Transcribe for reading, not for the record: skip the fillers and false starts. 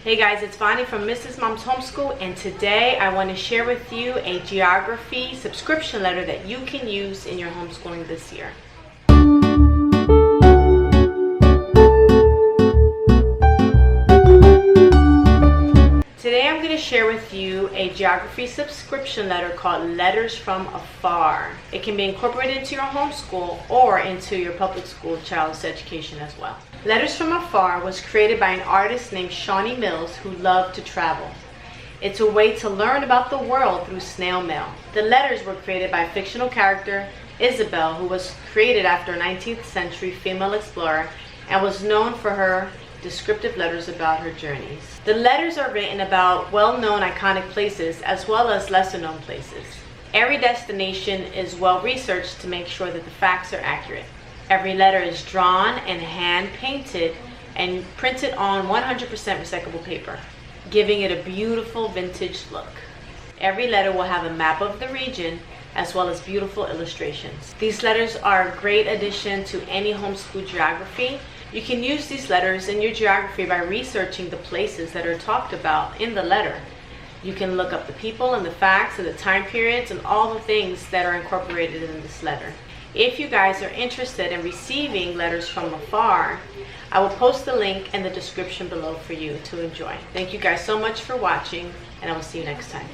Hey guys, it's Bonnie from Mrs. Mom's Homeschool, and today I want to share with you a geography subscription letter that you can use in your homeschooling this year. Today I'm going to share with you a geography subscription letter called Letters from Afar. It can be incorporated into your homeschool or into your public school child's education as well. Letters from Afar was created by an artist named Shawnee Mills who loved to travel. It's a way to learn about the world through snail mail. The letters were created by fictional character Isabel, who was created after a 19th century female explorer and was known for her descriptive letters about her journeys. The letters are written about well-known iconic places as well as lesser-known places. Every destination is well-researched to make sure that the facts are accurate. Every letter is drawn and hand-painted and printed on 100% recyclable paper, giving it a beautiful vintage look. Every letter will have a map of the region as well as beautiful illustrations. These letters are a great addition to any homeschool geography. You can use these letters in your geography by researching the places that are talked about in the letter. You can look up the people and the facts and the time periods and all the things that are incorporated in this letter. If you guys are interested in receiving letters from afar, I will post the link in the description below for you to enjoy. Thank you guys so much for watching, and I will see you next time.